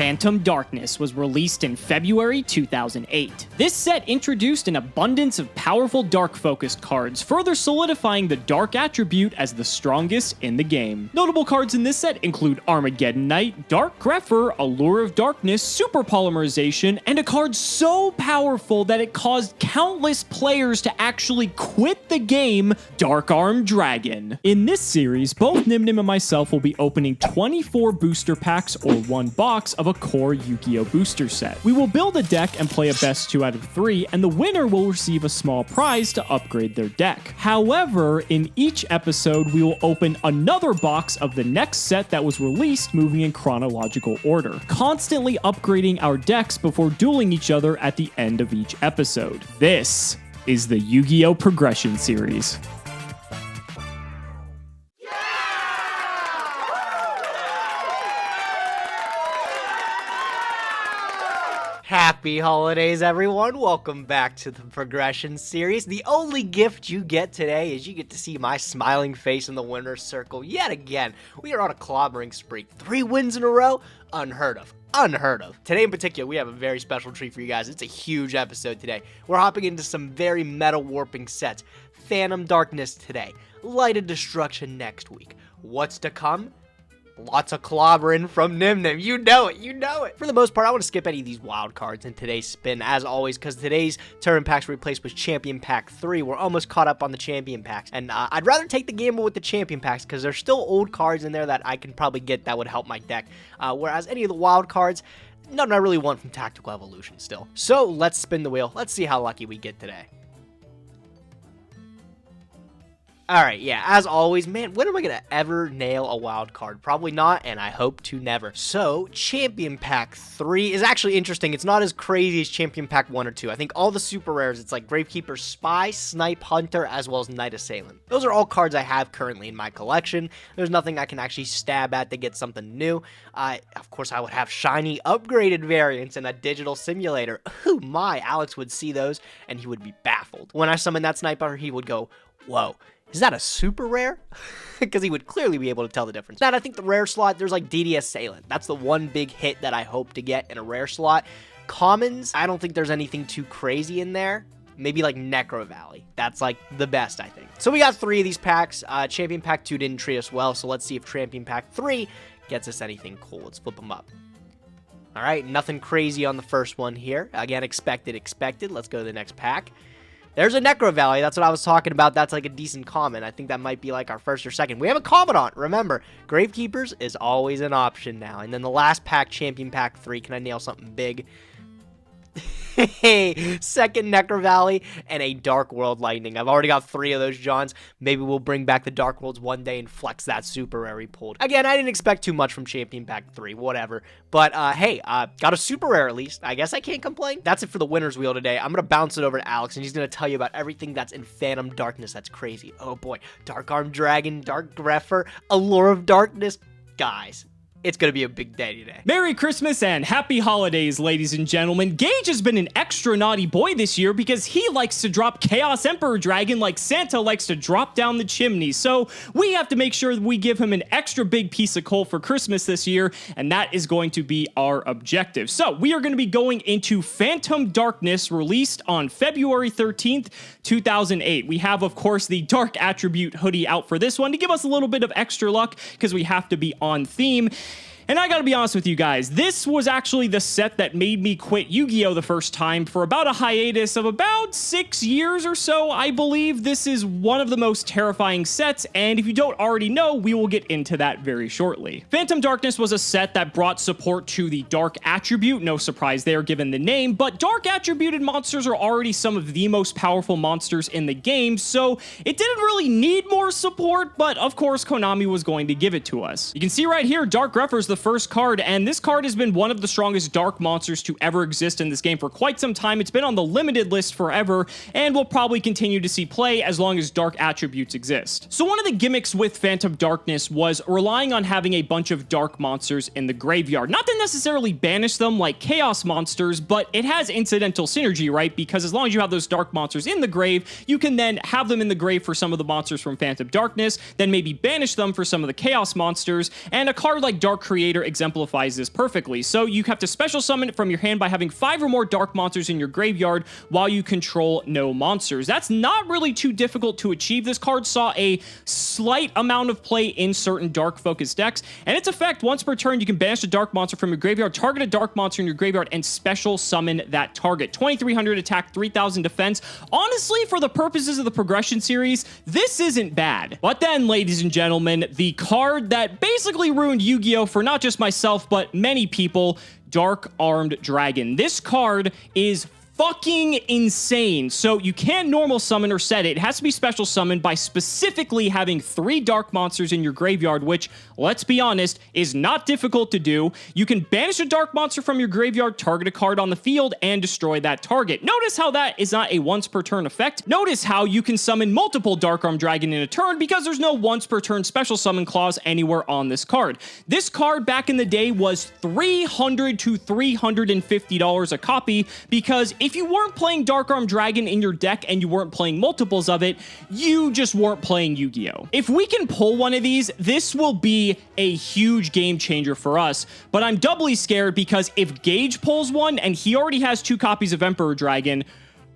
Phantom Darkness was released in February 2008. This set introduced an abundance of powerful dark-focused cards, further solidifying the dark attribute as the strongest in the game. Notable cards in this set include Armageddon Knight, Dark Grepher, Allure of Darkness, Super Polymerization, and a card so powerful that it caused countless players to actually quit the game, Dark Armed Dragon. In this series, both Nymnim and myself will be opening 24 booster packs or one box of a core Yu-Gi-Oh! Booster set. We will build a deck and play a best 2 out of 3, and the winner will receive a small prize to upgrade their deck. However, in each episode, we will open another box of the next set that was released, moving in chronological order, constantly upgrading our decks before dueling each other at the end of each episode. This is the Yu-Gi-Oh! Progression series. Happy holidays, everyone. Welcome back to the Progression series. The only gift you get today is you get to see my smiling face in the winner's circle yet again. We are on a clobbering spree. 3 wins in a row? Unheard of. Unheard of. Today in particular, we have a very special treat for you guys. It's a huge episode today. We're hopping into some very meta warping sets. Phantom Darkness today. Light of Destruction next week. What's to come? Lots of clobbering from Nymnim. You know it, you know it. For the most part, I want to skip any of these wild cards in today's spin, as always, because today's tournament packs were replaced with Champion Pack 3. We're almost caught up on the Champion packs, and I'd rather take the gamble with the Champion packs, because there's still old cards in there that I can probably get that would help my deck, whereas any of the wild cards, none I really want from Tactical Evolution still. So let's spin the wheel. Let's see how lucky we get today. Alright, yeah, as always, man, when am I going to ever nail a wild card? Probably not, and I hope to never. So, Champion Pack 3 is actually interesting. It's not as crazy as Champion Pack 1 or 2. I think all the super rares, it's like Gravekeeper Spy, Snipe Hunter, as well as Night Assailant. Those are all cards I have currently in my collection. There's nothing I can actually stab at to get something new. Of course, I would have shiny upgraded variants and a digital simulator. Oh my, Alex would see those, and he would be baffled. When I summon that Sniper, he would go, whoa. Is that a super rare? Because he would clearly be able to tell the difference. Now, I think the rare slot, there's like DD Assailant. That's the one big hit that I hope to get in a rare slot. Commons, I don't think there's anything too crazy in there. Maybe like Necro Valley. That's like the best, I think. So we got 3 of these packs. Champion Pack 2 didn't treat us well, so let's see if Champion Pack 3 gets us anything cool. Let's flip them up. All right, nothing crazy on the first one here. Again, expected. Let's go to the next pack. There's a Necro Valley. That's what I was talking about. That's like a decent common. I think that might be like our first or second. We have a Commandant. Remember, Gravekeepers is always an option now. And then the last pack, Champion Pack 3. Can I nail something big? Hey, second Necro Valley and a Dark World Lightning. I've already got 3 of those Johns. Maybe we'll bring back the Dark Worlds one day and flex that super rare we pulled. Again, I didn't expect too much from Champion Pack 3, whatever. But hey, got a super rare at least. I guess I can't complain. That's it for the winner's wheel today. I'm gonna bounce it over to Alex, and he's gonna tell you about everything that's in Phantom Darkness. That's crazy. Oh boy, Dark Armed Dragon, Dark Grepher, Allure of Darkness, guys. It's gonna be a big day today. Merry Christmas and happy holidays, ladies and gentlemen. Gage has been an extra naughty boy this year because he likes to drop Chaos Emperor Dragon like Santa likes to drop down the chimney. So we have to make sure that we give him an extra big piece of coal for Christmas this year, and that is going to be our objective. So we are going to be going into Phantom Darkness, released on February 13th, 2008. We have, of course, the Dark Attribute hoodie out for this one to give us a little bit of extra luck because we have to be on theme. And I gotta be honest with you guys, this was actually the set that made me quit Yu-Gi-Oh! The first time for about a hiatus of about 6 years or so. I believe this is one of the most terrifying sets, and if you don't already know, we will get into that very shortly. Phantom Darkness was a set that brought support to the Dark Attribute, no surprise there given the name, but Dark Attributed monsters are already some of the most powerful monsters in the game, so it didn't really need more support, but of course Konami was going to give it to us. You can see right here, Dark Grepher's the first card, and this card has been one of the strongest dark monsters to ever exist in this game for quite some time. It's been on the limited list forever, and will probably continue to see play as long as dark attributes exist. So one of the gimmicks with Phantom Darkness was relying on having a bunch of dark monsters in the graveyard. Not to necessarily banish them like chaos monsters, but it has incidental synergy, right? Because as long as you have those dark monsters in the grave, you can then have them in the grave for some of the monsters from Phantom Darkness, then maybe banish them for some of the chaos monsters, and a card like Dark Creation Creator exemplifies this perfectly. So you have to special summon it from your hand by having 5 or more dark monsters in your graveyard while you control no monsters. That's not really too difficult to achieve. This card saw a slight amount of play in certain dark focused decks, and its effect, once per turn, you can banish a dark monster from your graveyard, target a dark monster in your graveyard, and special summon that target. 2300 attack, 3000 defense. Honestly, for the purposes of the progression series, this isn't bad. But then, ladies and gentlemen, the card that basically ruined Yu-Gi-Oh! For not just myself, but many people, Dark Armed Dragon. This card is fucking insane. So you can't normal summon or set it. It has to be special summoned by specifically having 3 dark monsters in your graveyard, which, let's be honest, is not difficult to do. You can banish a dark monster from your graveyard, target a card on the field, and destroy that target. Notice how that is not a once per turn effect. Notice how you can summon multiple Dark Armed Dragon in a turn because there's no once per turn special summon clause anywhere on this card. This card back in the day was $300 to $350 a copy because if you weren't playing Dark Armed Dragon in your deck and you weren't playing multiples of it, you just weren't playing Yu-Gi-Oh! If we can pull one of these, this will be a huge game changer for us, but I'm doubly scared because if Gage pulls one and he already has 2 copies of Emperor Dragon,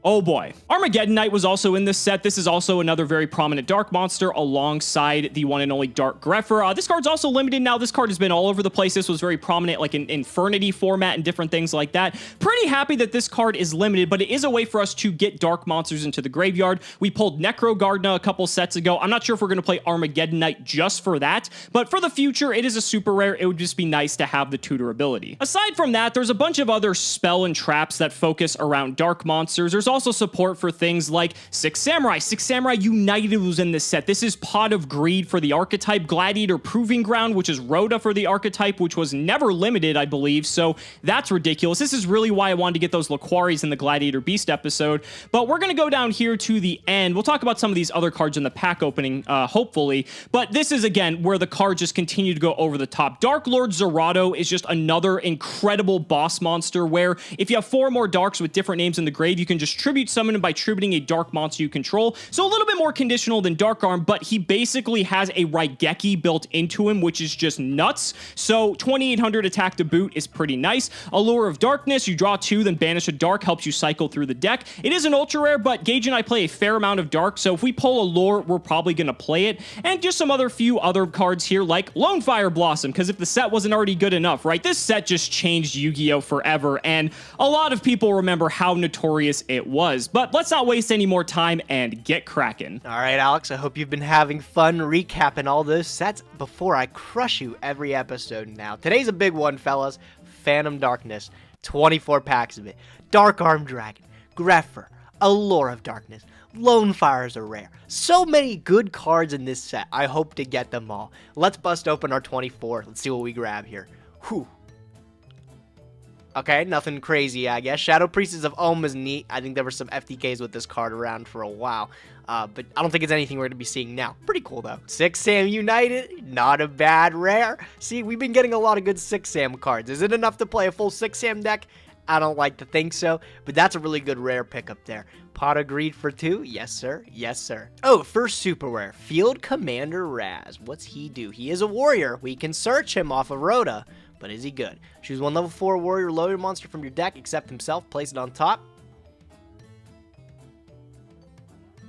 oh boy. Armageddon Knight was also in this set. This is also another very prominent dark monster alongside the one and only Dark Grepher. This card's also limited now. This card has been all over the place. This was very prominent like in Infernity format and different things like that. Pretty happy that this card is limited, but it is a way for us to get dark monsters into the graveyard. We pulled Necro Gardna a couple sets ago. I'm not sure if we're going to play Armageddon Knight just for that, but for the future, it is a super rare. It would just be nice to have the tutor ability. Aside from that, there's a bunch of other spell and traps that focus around dark monsters. There's also support for things like Six Samurai. Six Samurai United was in this set. This is Pot of Greed for the archetype, Gladiator Proving Ground, which is Rhoda for the archetype, which was never limited, I believe, so that's ridiculous. This is really why I wanted to get those Laquaris in the Gladiator Beast episode, but we're going to go down here to the end. We'll talk about some of these other cards in the pack opening, hopefully, but this is, again, where the cards just continue to go over the top. Dark Lord Zerato is just another incredible boss monster where if you have 4 more darks with different names in the grave, you can just tribute summon him by tributing a dark monster you control. So a little bit more conditional than Dark Arm, but he basically has a Raigeki built into him, which is just nuts. So 2800 attack to boot is pretty nice. Allure of Darkness, you draw 2, then banish a dark, helps you cycle through the deck. It is an ultra rare, but Gage and I play a fair amount of dark, so if we pull Allure, we're probably going to play it. And just some few other cards here, like Lone Fire Blossom, because if the set wasn't already good enough, right? This set just changed Yu-Gi-Oh! Forever, and a lot of people remember how notorious it was. But let's not waste any more time and get cracking. All right, Alex, I hope you've been having fun recapping all those sets before I crush you every episode now. Today's a big one, fellas. Phantom Darkness, 24 packs of it. Dark Armed Dragon, Grepher, Allure of Darkness, Lone Fires are rare. So many good cards in this set. I hope to get them all. Let's bust open our 24. Let's see what we grab here. Whew. Okay, nothing crazy, I guess. Shadow Priestess of Ohm is neat. I think there were some FTKs with this card around for a while. But I don't think it's anything we're going to be seeing now. Pretty cool, though. Six Sam United, not a bad rare. See, we've been getting a lot of good Six Sam cards. Is it enough to play a full Six Sam deck? I don't like to think so, but that's a really good rare pickup there. Pot of Greed for 2? Yes, sir. Yes, sir. Oh, first super rare. Field Commander Raz. What's he do? He is a warrior. We can search him off of Rhoda. But is he good? Choose one level 4 warrior loaded monster from your deck, except himself, place it on top.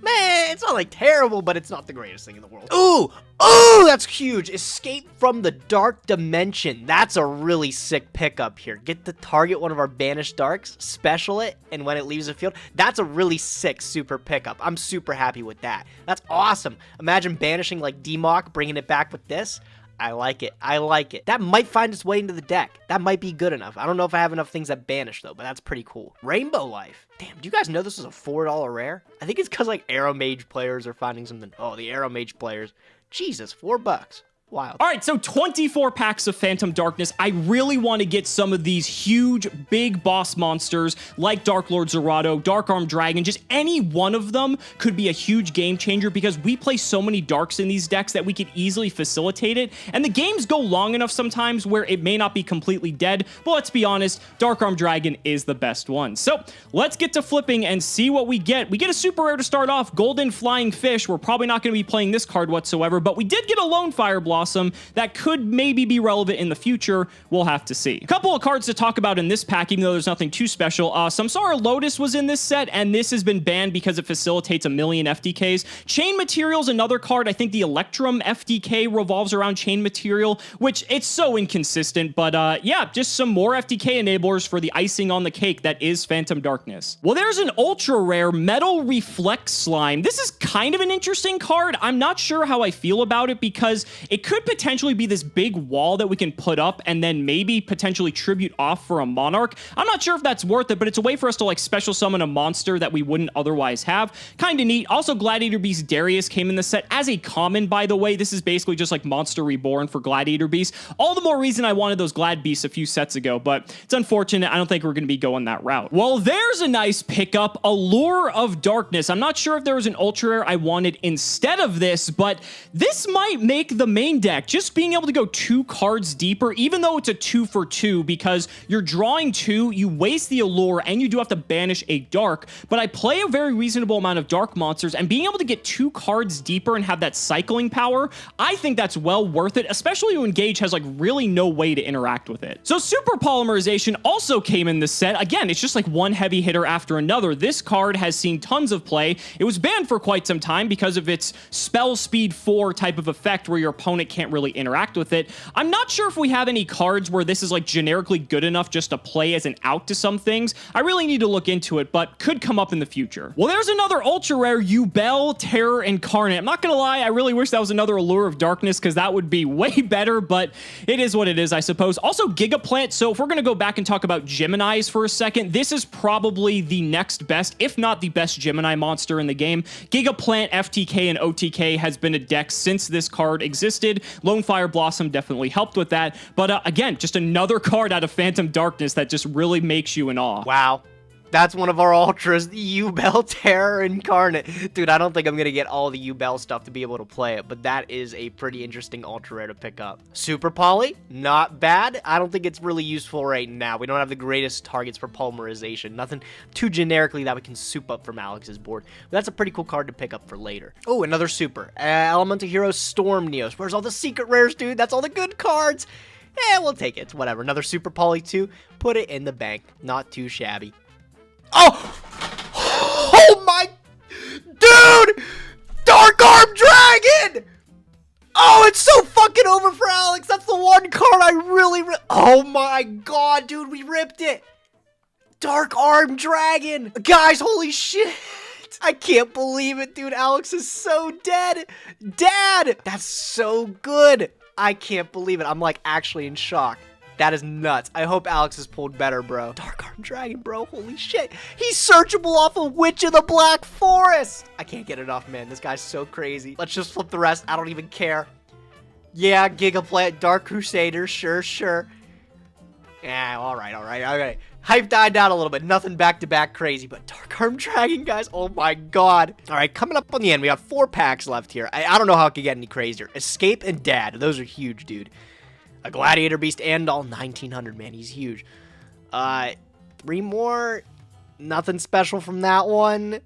Man, it's not like terrible, but it's not the greatest thing in the world. Ooh! Oh, that's huge! Escape from the Dark Dimension. That's a really sick pickup here. Get to target one of our banished darks, special it, and when it leaves the field, that's a really sick super pickup. I'm super happy with that. That's awesome. Imagine banishing like D-Mock, bringing it back with this. I like it. I like it. That might find its way into the deck. That might be good enough. I don't know if I have enough things that banish, though, but that's pretty cool. Rainbow Life. Damn, do you guys know this is a $4 rare? I think it's because, like, Arrow Mage players are finding something. Oh, the Arrow Mage players. Jesus, $4. Wild. All right, so 24 packs of Phantom Darkness. I really want to get some of these huge, big boss monsters like Dark Lord Zerato, Dark Armed Dragon. Just any one of them could be a huge game changer because we play so many darks in these decks that we could easily facilitate it. And the games go long enough sometimes where it may not be completely dead, but let's be honest, Dark Armed Dragon is the best one. So let's get to flipping and see what we get. We get a super rare to start off, Golden Flying Fish. We're probably not going to be playing this card whatsoever, but we did get a Lone Fire Blossom Blossom that could maybe be relevant in the future. We'll have to see. A couple of cards to talk about in this pack, even though there's nothing too special. Samsara Lotus was in this set, and this has been banned because it facilitates 1,000,000 FDKs. Chain Material's another card. I think the Electrum FDK revolves around Chain Material, which it's so inconsistent, but yeah, just some more FDK enablers for the icing on the cake that is Phantom Darkness. Well, there's an ultra rare Metal Reflect Slime. This is kind of an interesting card. I'm not sure how I feel about it because it could potentially be this big wall that we can put up and then maybe potentially tribute off for a Monarch. I'm not sure if that's worth it, but it's a way for us to like special summon a monster that we wouldn't otherwise have. Kind of neat. Also, Gladiator Beast Darius came in the set as a common, by the way. This is basically just like Monster Reborn for Gladiator Beast. All the more reason I wanted those Glad Beasts a few sets ago, but it's unfortunate. I don't think we're going to be going that route. Well, there's a nice pickup, Allure of Darkness. I'm not sure if there was an ultra rare I wanted instead of this, but this might make the main deck. Just being able to go 2 cards deeper, even though it's a 2 for 2, because you're drawing 2, you waste the Allure, and you do have to banish a Dark, but I play a very reasonable amount of Dark monsters, and being able to get 2 cards deeper and have that cycling power, I think that's well worth it, especially when Gage has like really no way to interact with it. So Super Polymerization also came in this set. Again, it's just like one heavy hitter after another. This card has seen tons of play. It was banned for quite some time because of its spell speed 4 type of effect where your opponent can't really interact with it. I'm not sure if we have any cards where this is like generically good enough just to play as an out to some things. I really need to look into it, but could come up in the future. Well, there's another ultra rare, Yubel Terror Incarnate. I'm not gonna lie, I really wish that was another Allure of Darkness because that would be way better, but it is what it is, I suppose. Also, Gigaplant. So if we're gonna go back and talk about Geminis for a second, this is probably the next best, if not the best Gemini monster in the game. Gigaplant, FTK, and OTK has been a deck since this card existed. Lone Fire Blossom definitely helped with that, but again, just another card out of Phantom Darkness that just really makes you in awe. Wow. That's one of our ultras, the Yubel Terror Incarnate. Dude, I don't think I'm going to get all the Yubel stuff to be able to play it, but that is a pretty interesting ultra rare to pick up. Super Poly, not bad. I don't think it's really useful right now. We don't have the greatest targets for polymerization. Nothing too generically that we can soup up from Alex's board. But that's a pretty cool card to pick up for later. Oh, another super. Elemental Hero Storm Neos. Where's all the secret rares, dude? That's all the good cards. We'll take it. It's whatever. Another Super Poly 2. Put it in the bank. Not too shabby. Oh! Oh my... Dude! Dark Arm Dragon! Oh, it's so fucking over for Alex. That's the one card I really... Oh my god, dude, we ripped it. Dark Arm Dragon. Guys, holy shit. I can't believe it, dude. Alex is so dead. Dad! That's so good. I can't believe it. I'm like actually in shock. That is nuts. I hope Alex has pulled better, bro. Dark Arm Dragon, bro. Holy shit. He's searchable off of Witch of the Black Forest. I can't get enough, man. This guy's so crazy. Let's just flip the rest. I don't even care. Yeah, Gigaplant, Dark Crusader. Sure, sure. Yeah, all right. Hype died down a little bit. Nothing back-to-back crazy, but Dark Arm Dragon, guys. Oh, my God. All right, coming up on the end, we have 4 packs left here. I don't know how it could get any crazier. Escape and Dad. Those are huge, dude. A Gladiator Beast and all 1900, man. He's huge. 3 more. Nothing special from that one.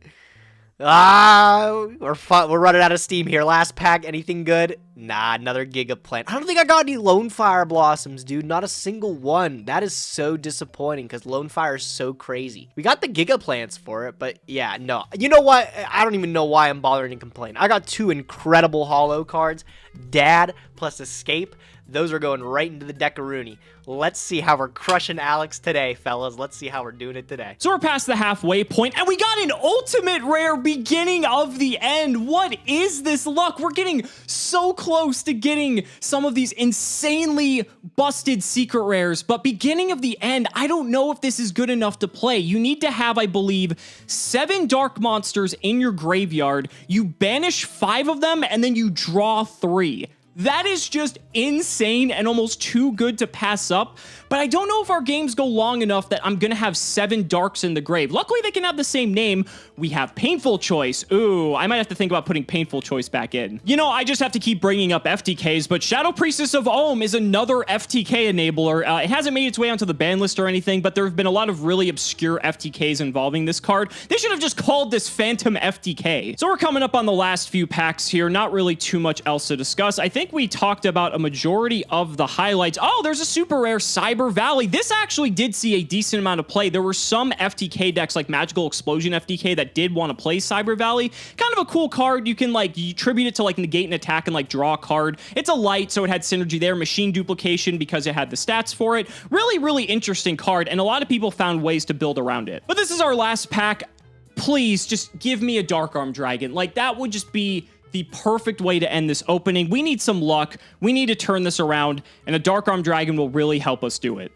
We're running out of steam here. Last pack. Anything good? Nah, another Gigaplant. I don't think I got any Lone Fire Blossoms, dude. Not a single one. That is so disappointing because Lone Fire is so crazy. We got the Gigaplants for it, but yeah, no. You know what? I don't even know why I'm bothering to complain. I got 2 incredible holo cards. Dad plus Escape. Those are going right into the Deckaroonie. Let's see how we're crushing Alex today, fellas. Let's see how we're doing it today. So we're past the halfway point, and we got an ultimate rare beginning of the end. What is this luck? We're getting so close to getting some of these insanely busted secret rares, but beginning of the end, I don't know if this is good enough to play. You need to have, I believe, 7 dark monsters in your graveyard. You banish 5 of them, and then you draw 3. That is just insane and almost too good to pass up, but I don't know if our games go long enough that I'm gonna have 7 darks in the grave. Luckily, they can have the same name. We have Painful Choice. Ooh, I might have to think about putting Painful Choice back in. You know, I just have to keep bringing up FTKs, but Shadow Priestess of Ohm is another FTK enabler. It hasn't made its way onto the ban list or anything, but there have been a lot of really obscure FTKs involving this card. They should have just called this Phantom FTK. So we're coming up on the last few packs here. Not really too much else to discuss. I think think we talked about a majority of the highlights. Oh, there's a super rare Cyber Valley. This actually did see a decent amount of play. There were some FTK decks like Magical Explosion FTK that did want to play Cyber Valley. Kind of a cool card. You can like you tribute it to like negate an attack and like draw a card. It's a light, so it had synergy there. Machine duplication because it had the stats for it. Really, really interesting card, and a lot of people found ways to build around it. But this is our last pack. Please just give me a Dark Arm Dragon. Like, that would just be the perfect way to end this opening. We need some luck. We need to turn this around, and a Dark Arm Dragon will really help us do it.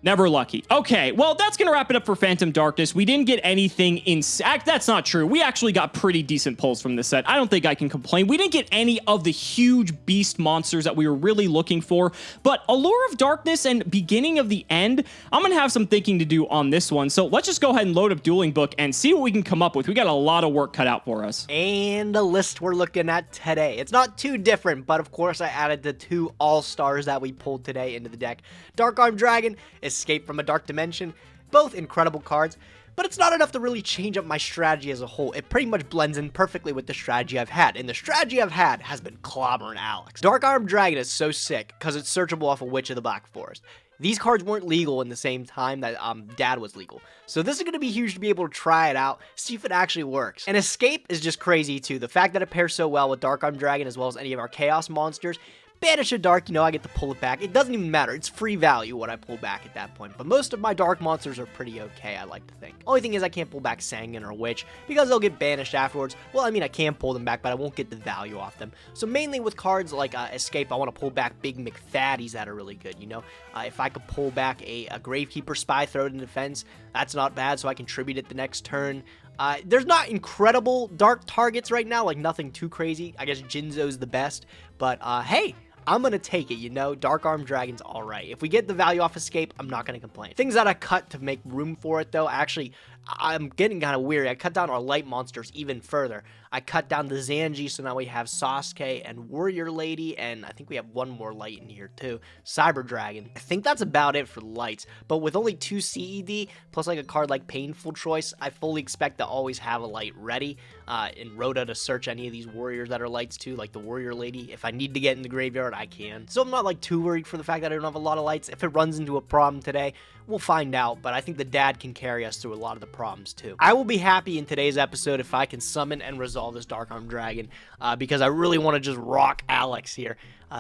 Never lucky. Okay, well, that's going to wrap it up for Phantom Darkness. We didn't get anything in... That's not true. We actually got pretty decent pulls from this set. I don't think I can complain. We didn't get any of the huge beast monsters that we were really looking for, but Allure of Darkness and Beginning of the End, I'm going to have some thinking to do on this one. So let's just go ahead and load up Dueling Book and see what we can come up with. We got a lot of work cut out for us. And the list we're looking at today. It's not too different, but of course I added the 2 all-stars that we pulled today into the deck. Dark Arm Dragon, Escape from a Dark Dimension, both incredible cards, but it's not enough to really change up my strategy as a whole. It pretty much blends in perfectly with the strategy I've had, and the strategy I've had has been clobbering Alex. Dark Arm Dragon is so sick because it's searchable off of Witch of the Black Forest. These cards weren't legal in the same time that Dad was legal. So this is going to be huge to be able to try it out, see if it actually works. And Escape is just crazy too. The fact that it pairs so well with Dark Arm Dragon as well as any of our Chaos monsters. Banish a Dark, you know, I get to pull it back. It doesn't even matter. It's free value what I pull back at that point. But most of my Dark monsters are pretty okay, I like to think. Only thing is I can't pull back Sangan or Witch because they'll get banished afterwards. Well, I mean, I can pull them back, but I won't get the value off them. So mainly with cards like Escape, I want to pull back big McFaddies that are really good, you know? If I could pull back a Gravekeeper Spy, throw it in defense, that's not bad, so I can tribute it the next turn. There's not incredible dark targets right now, like nothing too crazy. I guess Jinzo's the best, but hey, I'm going to take it, you know? Dark Arm Dragon's alright. If we get the value off Escape, I'm not going to complain. Things that I cut to make room for it, though, actually, I'm getting kind of weary. I cut down our light monsters even further. I cut down the Zanji, so now we have Sasuke and Warrior Lady, and I think we have one more light in here, too. Cyber Dragon. I think that's about it for lights, but with only 2 CED, plus like a card like Painful Choice, I fully expect to always have a light ready, in Rhoda to search any of these warriors that are lights, too, like the Warrior Lady. If I need to get in the graveyard, I can. So I'm not, like, too worried for the fact that I don't have a lot of lights. If it runs into a problem today, we'll find out, but I think the Dad can carry us through a lot of the problems, too. I will be happy in today's episode if I can summon and resolve this Dark Arm Dragon, because I really want to just rock Alex here.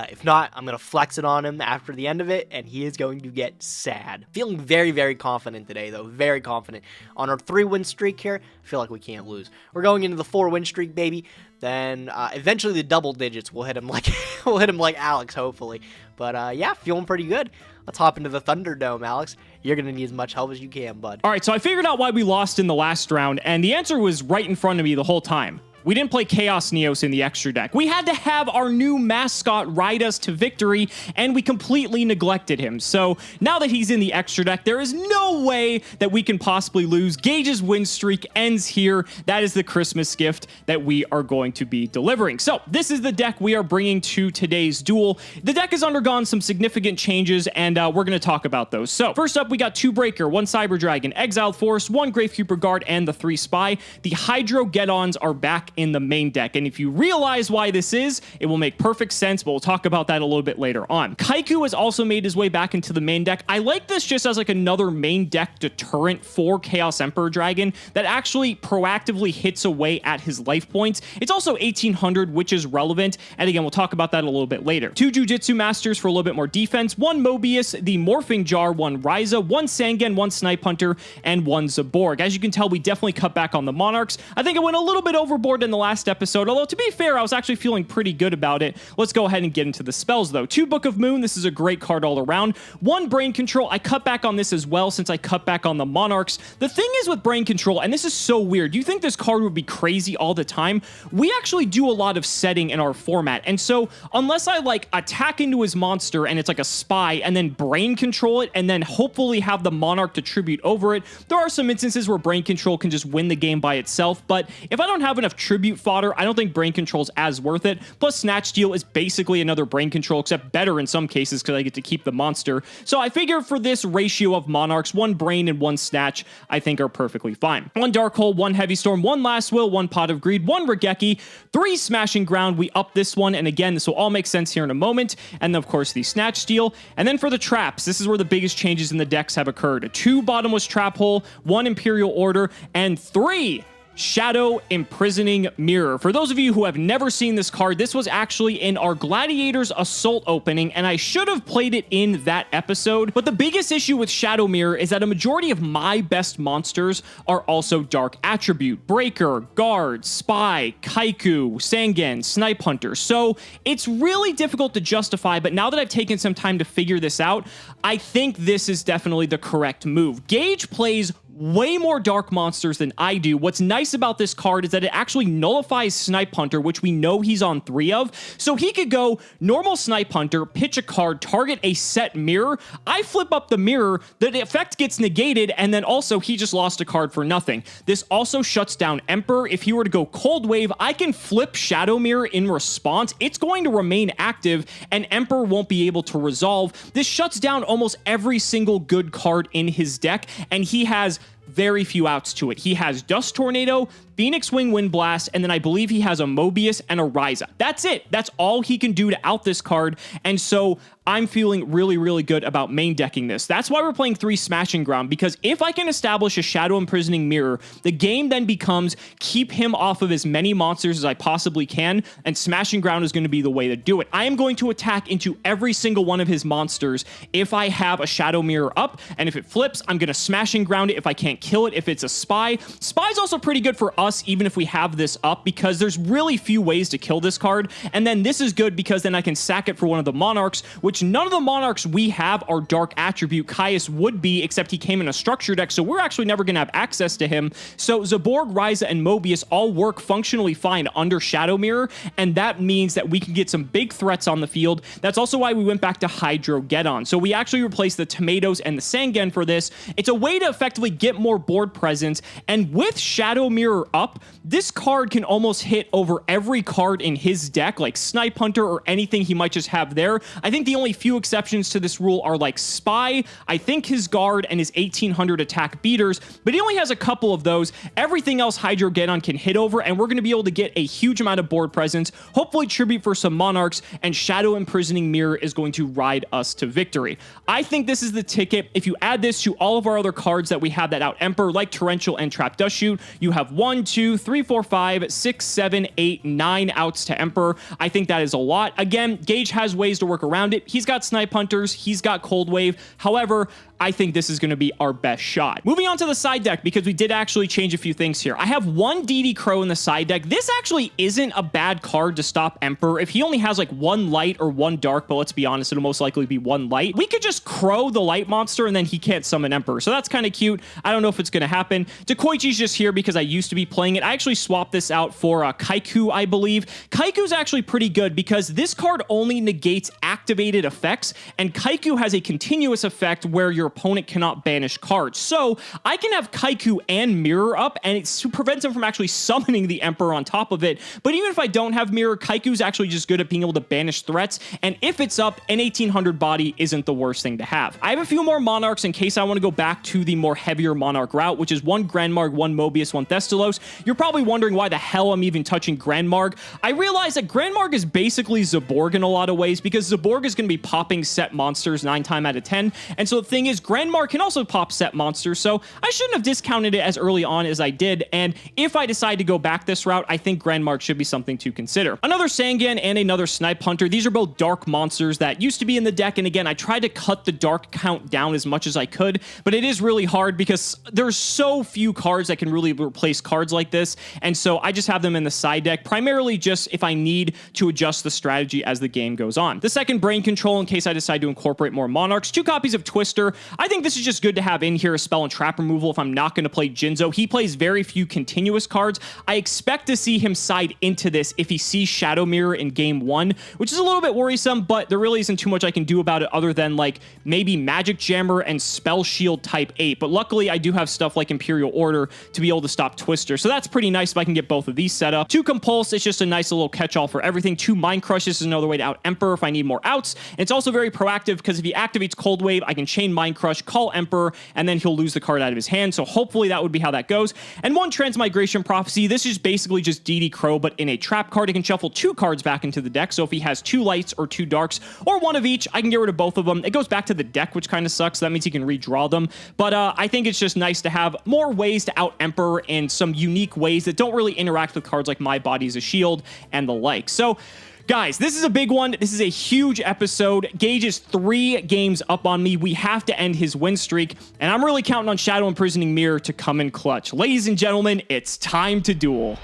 If not, I'm going to flex it on him after the end of it, and he is going to get sad. Feeling very, very confident today, though. Very confident. On our 3-win streak here, I feel like we can't lose. We're going into the 4-win streak, baby. Then eventually the double digits will hit him like we'll hit him like Alex, hopefully. But yeah, feeling pretty good. Let's hop into the Thunderdome, Alex. You're going to need as much help as you can, bud. All right, so I figured out why we lost in the last round, and the answer was right in front of me the whole time. We didn't play Chaos Neos in the extra deck. We had to have our new mascot ride us to victory, and we completely neglected him. So now that he's in the extra deck, there is no way that we can possibly lose. Gage's win streak ends here. That is the Christmas gift that we are going to be delivering. So this is the deck we are bringing to today's duel. The deck has undergone some significant changes, and we're going to talk about those. So first up, we got 2 Breaker, 1 Cyber Dragon, Exiled Forest, 1 Gravekeeper Guard, and the 3 Spy. The Hydro Get-Ons are back in the main deck, and if you realize why this is, it will make perfect sense, but we'll talk about that a little bit later on. Kaiku has also made his way back into the main deck. I like this just as like another main deck deterrent for Chaos Emperor Dragon that actually proactively hits away at his life points. It's also 1800, which is relevant, and again, we'll talk about that a little bit later. 2 Jujutsu Masters for a little bit more defense, 1 Mobius, the Morphing Jar, 1 Ryza, 1 Sangan, 1 Snipe Hunter, and 1 Zaborg. As you can tell, we definitely cut back on the Monarchs. I think I went a little bit overboard in the last episode, although to be fair, I was actually feeling pretty good about it. Let's go ahead and get into the spells, though. 2 Book of Moon, this is a great card all around. 1 Brain Control, I cut back on this as well since I cut back on the Monarchs. The thing is with Brain Control, and this is so weird, you think this card would be crazy all the time? We actually do a lot of setting in our format, and so unless I like attack into his monster and it's like a spy and then Brain Control it and then hopefully have the Monarch to tribute over it, there are some instances where Brain Control can just win the game by itself, but if I don't have enough tribute fodder. I don't think Brain Control's as worth it. Plus, Snatch Steal is basically another Brain Control, except better in some cases because I get to keep the monster. So I figure for this ratio of Monarchs, 1 Brain and 1 Snatch, I think are perfectly fine. 1 Dark Hole, 1 Heavy Storm, 1 Last Will, 1 Pot of Greed, 1 Regeki, 3 Smashing Ground. We up this one, and again, this will all make sense here in a moment. And of course, the Snatch Steal. And then for the traps, this is where the biggest changes in the decks have occurred. 2 Bottomless Trap Hole, 1 Imperial Order, and 3 Shadow Imprisoning Mirror. For those of you who have never seen this card, this was actually in our Gladiators Assault opening, and I should have played it in that episode. But the biggest issue with Shadow Mirror is that a majority of my best monsters are also Dark Attribute. Breaker, Guard, Spy, Kaiku, Sangen, Snipe Hunter. So it's really difficult to justify, but now that I've taken some time to figure this out, I think this is definitely the correct move. Gage plays way more dark monsters than I do. What's nice about this card is that it actually nullifies Snipe Hunter, which we know he's on 3 of. So he could go normal Snipe Hunter, pitch a card, target a set mirror. I flip up the mirror, the effect gets negated, and then also he just lost a card for nothing. This also shuts down Emperor. If he were to go Cold Wave, I can flip Shadow Mirror in response. It's going to remain active, and Emperor won't be able to resolve. This shuts down almost every single good card in his deck, and he has very few outs to it. He has Dust Tornado, Phoenix Wing Wind Blast, and then I believe he has a Mobius and a Ryza. That's it. That's all he can do to out this card, and so I'm feeling really, really good about main decking this. That's why we're playing 3 Smashing Ground, because if I can establish a Shadow Imprisoning Mirror, the game then becomes keep him off of as many monsters as I possibly can, and Smashing Ground is going to be the way to do it. I am going to attack into every single one of his monsters if I have a Shadow Mirror up, and if it flips, I'm going to Smashing Ground it if I can't kill it. If it's a Spy, Spy's also pretty good for us even if we have this up, because there's really few ways to kill this card, and then this is good because then I can sack it for one of the Monarchs, which none of the Monarchs we have are Dark Attribute. Caius would be, except he came in a structure deck, so we're actually never going to have access to him. So Zaborg, Ryza, and Mobius all work functionally fine under Shadow Mirror, and that means that we can get some big threats on the field. That's also why we went back to Hydro Geddon. So we actually replaced the Tomatoes and the Sangen for this. It's a way to effectively get more board presence, and with Shadow Mirror up, this card can almost hit over every card in his deck, like Snipe Hunter or anything he might just have there. I think the only few exceptions to this rule are like Spy, I think his Guard, and his 1800 attack beaters, but he only has a couple of those. Everything else Hydro Geddon can hit over, and we're going to be able to get a huge amount of board presence, hopefully tribute for some Monarchs, and Shadow Imprisoning Mirror is going to ride us to victory. I think this is the ticket. If you add this to all of our other cards that we have that out Emperor, like Torrential and Trap Dust Shoot, you have 1, 2, 3, 4, 5, 6, 7, 8, 9 outs to Emperor. I think that is a lot. Again, Gage has ways to work around it. He's got Snipe Hunters, he's got Cold Wave. However, I think this is going to be our best shot. Moving on to the side deck, because we did actually change a few things here. I have 1 DD Crow in the side deck. This actually isn't a bad card to stop Emperor. If he only has like 1 light or 1 dark, but let's be honest, it'll most likely be 1 light, we could just Crow the light monster and then he can't summon Emperor. So that's kind of cute. I don't know if it's going to happen. Dekoichi's just here because I used to be playing it. I actually swapped this out for Kaiku, I believe. Kaiku's actually pretty good because this card only negates activated effects, and Kaiku has a continuous effect where your opponent cannot banish cards. So I can have Kaiku and Mirror up, and it prevents him from actually summoning the Emperor on top of it. But even if I don't have Mirror, Kaiku's actually just good at being able to banish threats, and if it's up, an 1800 body isn't the worst thing to have. I have a few more Monarchs in case I want to go back to the more heavier Monarch route, which is 1 Grandmarg, 1 Mobius, 1 Thestalos. You're probably wondering why the hell I'm even touching Grandmarg. I realize that Grandmarg is basically Zaborg in a lot of ways, because Zaborg is going to be popping set monsters 9 times out of 10, and so the thing is, Grandmarg can also pop set monsters, so I shouldn't have discounted it as early on as I did, and if I decide to go back this route, I think Grandmarg should be something to consider. Another Sangen and another Snipe Hunter. These are both dark monsters that used to be in the deck, and again, I tried to cut the dark count down as much as I could, but it is really hard because there's so few cards that can really replace cards like this, and so I just have them in the side deck, primarily just if I need to adjust the strategy as the game goes on. The second Brain Control, in case I decide to incorporate more Monarchs, 2 copies of Twister. I think this is just good to have in here, a spell and trap removal if I'm not going to play Jinzo. He plays very few continuous cards. I expect to see him side into this if he sees Shadow Mirror in game 1, which is a little bit worrisome, but there really isn't too much I can do about it other than like maybe Magic Jammer and Spell Shield type 8. But luckily I do have stuff like Imperial Order to be able to stop Twister. So that's pretty nice if I can get both of these set up. 2 Compulse, it's just a nice little catch-all for everything. 2 Mind Crush, this is another way to out Emperor if I need more outs. And it's also very proactive because if he activates Cold Wave, I can chain Mind Crush, call Emperor, and then he'll lose the card out of his hand. So hopefully that would be how that goes. And 1 Transmigration Prophecy, this is basically just DD Crow, but in a trap card. It can shuffle 2 cards back into the deck. So if he has 2 lights or 2 darks, or 1 of each, I can get rid of both of them. It goes back to the deck, which kind of sucks. So that means he can redraw them. But I think it's just nice to have more ways to out Emperor in some unique ways that don't really interact with cards like My Body is a Shield and the like. So guys, this is a big one. This is a huge episode. Gage is 3 games up on me. We have to end his win streak, and I'm really counting on Shadow Imprisoning Mirror to come in clutch. Ladies and gentlemen, it's time to duel.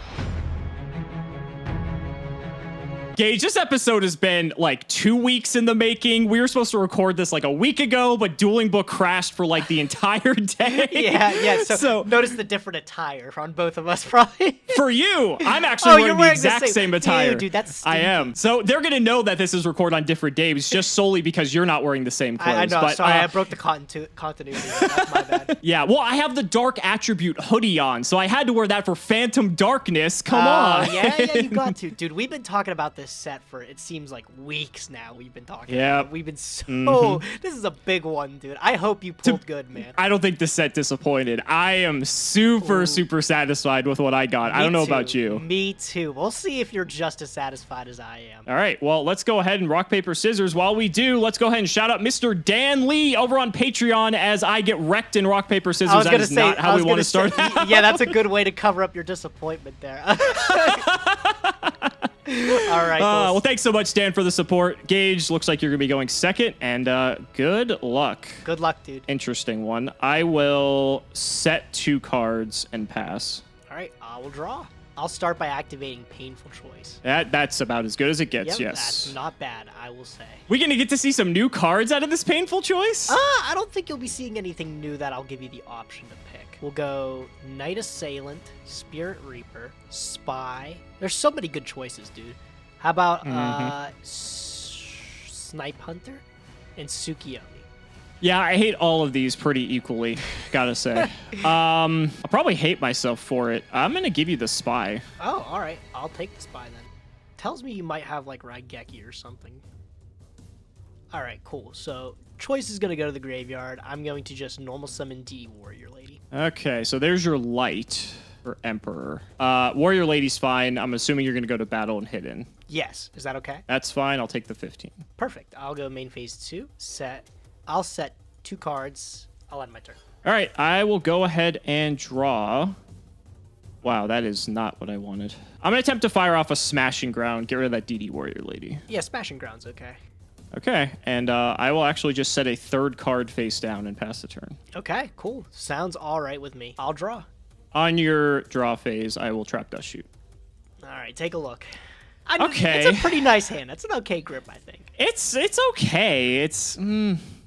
Gage, this episode has been like 2 weeks in the making. We were supposed to record this like a week ago, but Dueling Book crashed for like the entire day. Yeah. So notice the different attire on both of us, probably. For you, I'm actually wearing the exact same attire. Dude, that's stinky. I am. So they're going to know that this is recorded on different days just solely because you're not wearing the same clothes. I know. But, sorry, I broke the continuity. That's my bad. Yeah, well, I have the Dark Attribute hoodie on, so I had to wear that for Phantom Darkness. Come on. Yeah, you got to. Dude, we've been talking about this set for, it seems like weeks now. We've been talking about it. We've been so... This is a big one, dude. I hope you pulled good, man. I don't think the set disappointed. I am super satisfied with what I got. I don't know about you. Me too. We'll see if you're just as satisfied as I am. All right, well, let's go ahead and rock, paper, scissors. While we do, let's go ahead and shout out Mr. Dan Lee over on Patreon as I get wrecked in rock, paper, scissors. That is not how we want to start. Yeah, that's a good way to cover up your disappointment there. All right. Well, thanks so much, Dan, for the support. Gage, looks like you're going to be going second, and good luck. Good luck, dude. Interesting one. I will set 2 cards and pass. All right, I will draw. I'll start by activating Painful Choice. That's about as good as it gets, Yep, yes. That's not bad, I will say. We going to get to see some new cards out of this Painful Choice? I don't think you'll be seeing anything new that I'll give you the option to pick. We'll go Night Assailant, Spirit Reaper, Spy. There's so many good choices, dude. How about Snipe Hunter and Tsukiyomi? Yeah, I hate all of these pretty equally, gotta say. I'll probably hate myself for it. I'm gonna give you the Spy. Oh, all right. I'll take the Spy then. Tells me you might have like Raigeki or something. All right, cool. So choice is gonna go to the graveyard. I'm going to just normal summon D Warrior Lady. Okay, so there's your light for Emperor. Warrior Lady's fine. I'm assuming you're gonna go to battle and hidden. Yes. Is that okay? That's fine. I'll take the 15. Perfect. I'll go main phase 2. I'll set 2 cards. I'll end my turn. All right, I will go ahead and draw. Wow, that is not what I wanted. I'm going to attempt to fire off a Smashing Ground, get rid of that DD Warrior Lady. Yeah, Smashing Ground's okay. Okay, and I will actually just set a 3rd card face down and pass the turn. Okay, cool. Sounds all right with me. I'll draw. On your draw phase, I will Trap Dust Shoot. All right, take a look. Okay. It's a pretty nice hand. It's an okay grip, I think. It's okay. It's...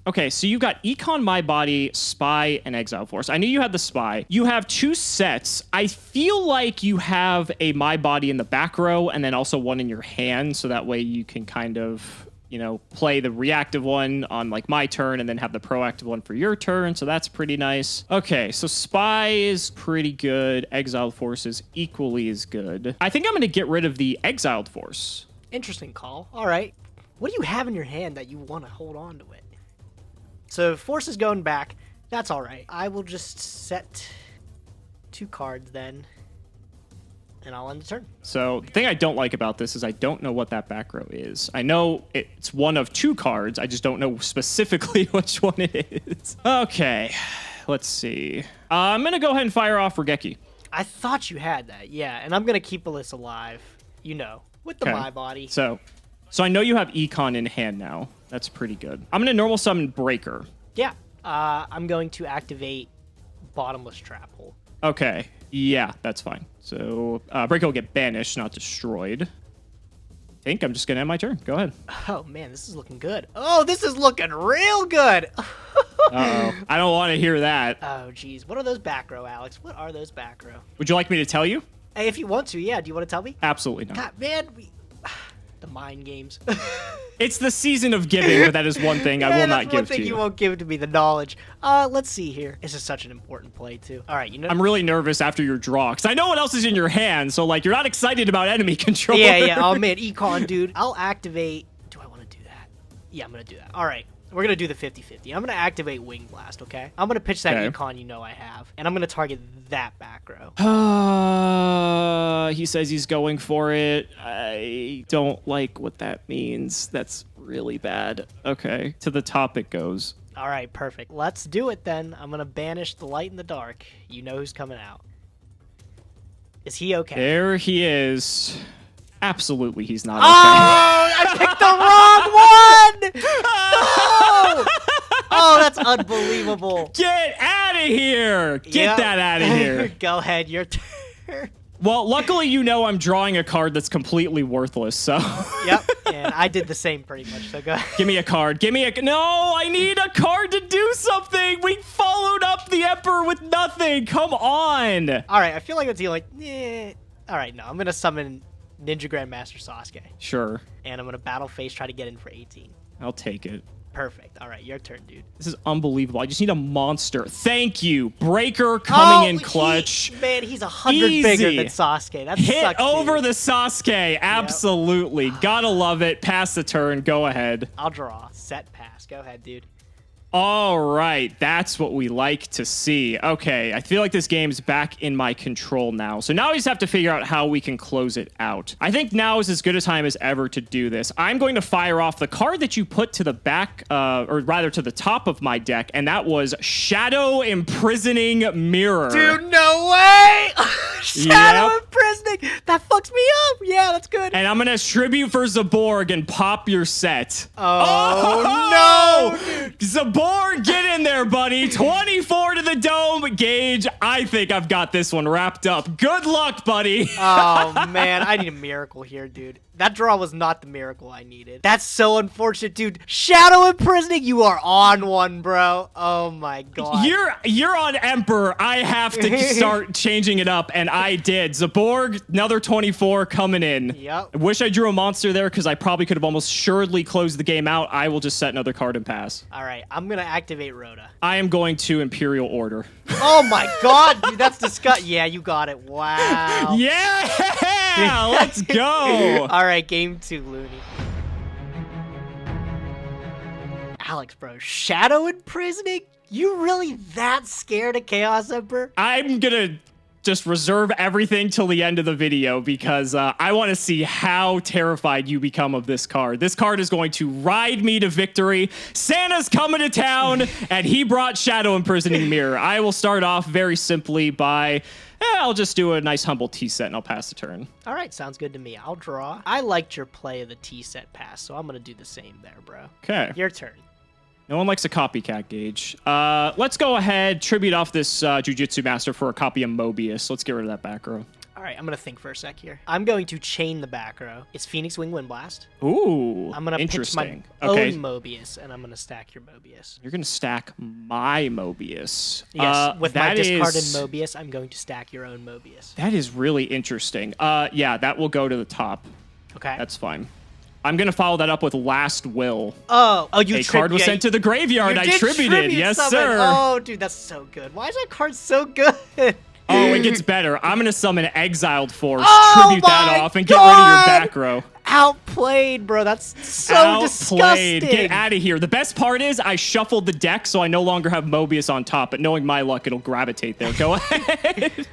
Okay, so you got Econ, My Body, Spy, and Exile Force. I knew you had the Spy. You have 2 sets. I feel like you have a My Body in the back row and then also one in your hand, so that way you can kind of, you know, play the reactive one on like my turn and then have the proactive one for your turn, so that's pretty nice. Okay, so Spy is pretty good. Exile Force is equally as good. I think I'm going to get rid of the Exiled Force. Interesting call. All right. What do you have in your hand that you want to hold on to it? So Force is going back. That's all right. I will just set 2 cards then, and I'll end the turn. So the thing I don't like about this is I don't know what that back row is. I know it's one of 2 cards. I just don't know specifically which one it is. Okay, let's see. I'm going to go ahead and fire off Raigeki. I thought you had that, yeah. And I'm going to keep Alyssa alive, you know, with the My Body. So I know you have Econ in hand now. That's pretty good. I'm going to normal summon Breaker. Yeah. I'm going to activate Bottomless Trap Hole. Okay. Yeah, that's fine. So Breaker will get banished, not destroyed. I think I'm just going to end my turn. Go ahead. Oh, man, this is looking good. Oh, this is looking real good. Uh-oh. I don't want to hear that. Oh, geez. What are those back row, Alex? What are those back row? Would you like me to tell you? Hey, if you want to, yeah. Do you want to tell me? Absolutely not. God, man. The mind games. It's the season of giving, but that is one thing I will not give to you. That's one thing you won't give to me, the knowledge. Let's see here. This is such an important play, too. All right, you know. I'm really nervous after your draw, because I know what else is in your hand, so, like, you're not excited about enemy control. Yeah. Oh, man. Econ, dude. I'll activate. Do I want to do that? Yeah, I'm going to do that. All right. We're going to do the 50-50. I'm going to activate Wing Blast, okay? I'm going to pitch that Econ you know I have, and I'm going to target that back row. He says he's going for it. I don't like what that means. That's really bad. Okay, to the top it goes. All right, perfect. Let's do it then. I'm going to banish the light and the dark. You know who's coming out. Is he okay? There he is. Absolutely, he's not okay. Oh, I picked the wrong one! No! Oh, that's unbelievable. Get out of here! Get that out of here. Go ahead, your turn. Well, luckily you know I'm drawing a card that's completely worthless, so... Yep, and I did the same pretty much, so go ahead. Give me a card. Give me a... No, I need a card to do something! We followed up the Emperor with nothing! Come on! All right, I feel like it's like, all right, no, I'm going to summon Ninja Grandmaster Sasuke. Sure. And I'm going to Battle Face, try to get in for 18. I'll take it. Perfect. All right, your turn, dude. This is unbelievable. I just need a monster. Thank you. Breaker coming in clutch. Man, he's 100 bigger than Sasuke. That Hit sucks, over dude. the Sasuke. Absolutely. Yep. Gotta love it. Pass the turn. Go ahead. I'll draw. Set pass. Go ahead, dude. All right, that's what we like to see. Okay, I feel like this game's back in my control now. So now we just have to figure out how we can close it out. I think now is as good a time as ever to do this. I'm going to fire off the card that you put to the back, or rather to the top of my deck, and that was Shadow Imprisoning Mirror. Dude, no way! Shadow Imprisoning! That fucks me up! Yeah, that's good. And I'm going to tribute for Zaborg and pop your set. Oh no! Zaborg, get in there, buddy. 24 to the dome. Gage, I think I've got this one wrapped up. Good luck, buddy. Oh, man. I need a miracle here, dude. That draw was not the miracle I needed. That's so unfortunate, dude. Shadow Imprisoning, you are on one, bro. Oh, my God. You're on Emperor. I have to start changing it up, and I did. Zaborg, another 24 coming in. Yep. I wish I drew a monster there because I probably could have almost surely closed the game out. I will just set another card and pass. All right. I'm going to activate Rhoda. I am going to Imperial Order. Oh, my God, dude. That's disgusting. Yeah, you got it. Wow. Yeah! Let's go. All right, game 2, Looney. Alex, bro, Shadow Imprisoning? You really that scared of Chaos Emperor? I'm gonna just reserve everything till the end of the video because I want to see how terrified you become of this card. This card is going to ride me to victory. Santa's coming to town, and he brought Shadow Imprisoning Mirror. I will start off very simply by... I'll just do a nice humble T-set and I'll pass the turn. All right, sounds good to me. I'll draw. I liked your play of the T-set pass, so I'm going to do the same there, bro. Okay. Your turn. No one likes a copycat, Gage. Let's go ahead, tribute off this Jujutsu Master for a copy of Mobius. Let's get rid of that back row. All right, I'm going to think for a sec here. I'm going to chain the back row. It's Phoenix Wing Wind Blast. Ooh, I'm going to pitch my own Mobius, and I'm going to stack your Mobius. You're going to stack my Mobius. Yes, with my discarded Mobius, I'm going to stack your own Mobius. That is really interesting. Yeah, that will go to the top. Okay. That's fine. I'm going to follow that up with Last Will. Oh, you A card was sent to the graveyard. I tributed. Yes, sir. Oh, dude, that's so good. Why is that card so good? Oh, it gets better. I'm going to summon Exiled Force, Oh tribute that my off, and get rid of your back row. Outplayed, bro. That's so disgusting. Get out of here. The best part is I shuffled the deck, so I no longer have Mobius on top, but knowing my luck, it'll gravitate there. Go ahead.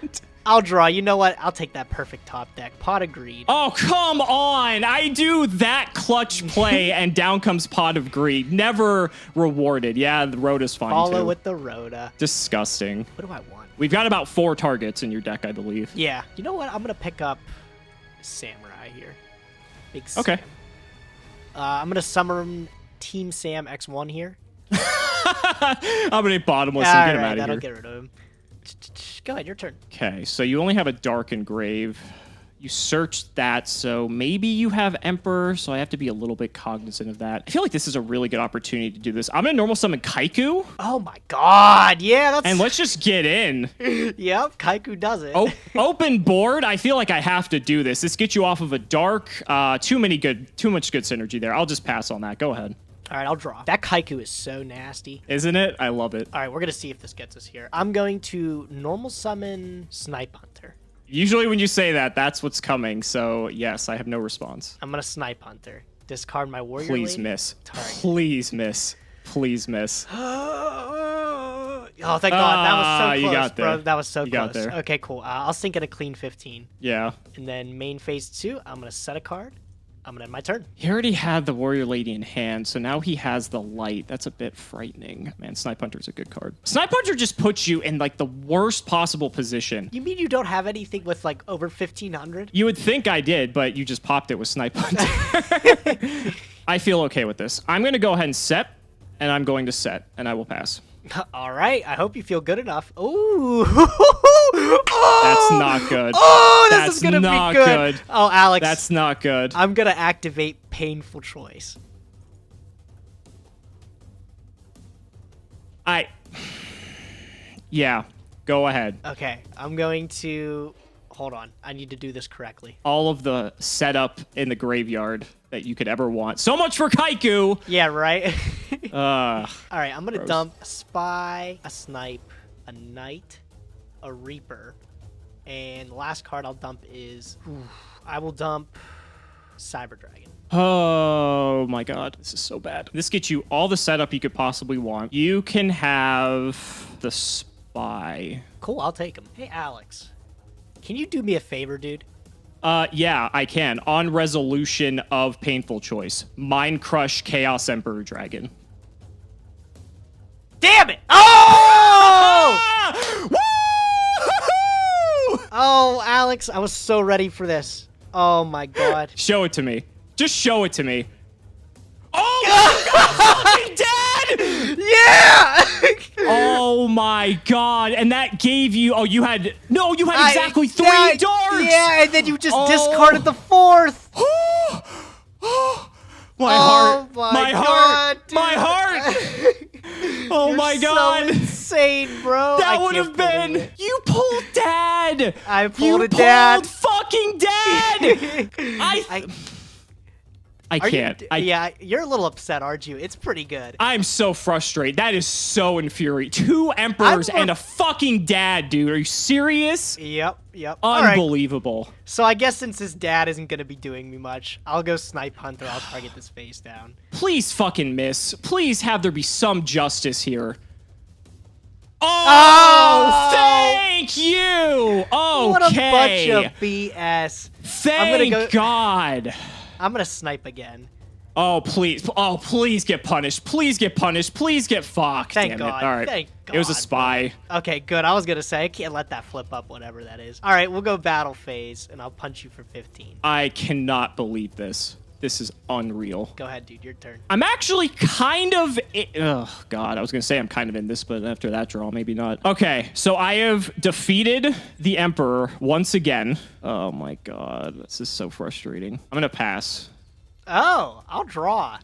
I'll draw. You know what? I'll take that perfect top deck. Pot of Greed. Oh, come on. I do that clutch play, and down comes Pot of Greed. Never rewarded. Yeah, the Rhoda's fine, Follow too. with the Rhoda. Disgusting. What do I want? We've got about 4 targets in your deck, I believe. Yeah. You know what? I'm going to pick up Samurai here. Big Sam. Okay. I'm going to summon Team Sam X1 here. I'm going to bottomless and get him out of that'll here. get rid of him. Go ahead, your turn. Okay, so you only have a Dark Engrave. You searched that, so maybe you have Emperor, so I have to be a little bit cognizant of that. I feel like this is a really good opportunity to do this. I'm going to normal summon Kaiku. Oh my god, yeah, that's... And let's just get in. Yep, Kaiku does it. Open board. I feel like I have to do this. This gets you off of a dark. Too much good synergy there. I'll just pass on that. Go ahead. All right, I'll draw. That Kaiku is so nasty. Isn't it? I love it. All right, we're going to see if this gets us here. I'm going to normal summon Snipe Hunter. Usually when you say that, that's what's coming. So, yes, I have no response. I'm going to Snipe Hunter. Discard my Warrior Please Lady. miss. Target. Please miss. Please miss. Oh, thank God. That was so close, you got there. bro. That was so You close. got there. Okay, cool. I'll sink in a clean 15. Yeah. And then main phase 2, I'm going to set a card. I'm going to end my turn. He already had the Warrior Lady in hand, so now he has the light. That's a bit frightening. Man, Snipe Hunter's a good card. Snipe Hunter just puts you in, like, the worst possible position. You mean you don't have anything with, like, over 1,500? You would think I did, but you just popped it with Snipe Hunter. I feel okay with this. I'm going to go ahead and set, and I'm going to set, and I will pass. All right. I hope you feel good enough. Ooh. That's not good. Oh, this That's is going to be not good. good. Oh, Alex. That's not good. I'm going to activate Painful Choice. Yeah, go ahead. Okay. I'm going to... Hold on. I need to do this correctly. All of the setup in the graveyard that you could ever want. So much for Kaiku! Yeah, right? All right, I'm going to Gross. dump a Spy, a Snipe, a Knight, a Reaper, and the last card I'll dump is... I will dump Cyber Dragon. Oh my god, this is so bad. This gets you all the setup you could possibly want. You can have the Spy. Cool, I'll take him. Hey, Alex. Can you do me a favor, dude? Yeah, I can. On resolution of Painful Choice. Mind Crush Chaos Emperor Dragon. Damn it! Oh! Woo! Oh, Alex, I was so ready for this. Oh my god. Show it to me. Just show it to me. Oh my god, fucking dead! Yeah! Oh my god, and that gave you... Oh, you had... No, you had exactly three darts! Yeah, and then you just discarded the fourth. My heart. My heart. god, dude. My heart. Oh You're my god. so insane, bro. That I would can't have been... believe it. You pulled dad. I pulled you a dad. pulled fucking dad. I can't. Yeah, you're a little upset, aren't you? It's pretty good. I'm so frustrated. That is so infuriating. 2 emperors and a fucking dad, dude. Are you serious? Yep. Unbelievable. Right. So I guess since his dad isn't going to be doing me much, I'll go Snipe Hunter. I'll target this face down. Please fucking miss. Please have there be some justice here. Oh! Thank you! Okay. What a bunch of BS. Thank God. I'm going to Snipe again. Oh, please. Oh, please get punished. Please get punished. Please get fucked. Thank Damn God. It. All right. Thank God. It was a spy. Okay, good. I was going to say, I can't let that flip up, whatever that is. All right, we'll go battle phase, and I'll punch you for 15. I cannot believe this. This is unreal. Go ahead, dude. Your turn. I'm actually kind of... Oh, God. I was going to say I'm kind of in this, but after that draw, maybe not. Okay, so I have defeated the Emperor once again. Oh, my God. This is so frustrating. I'm going to pass. Oh, I'll draw.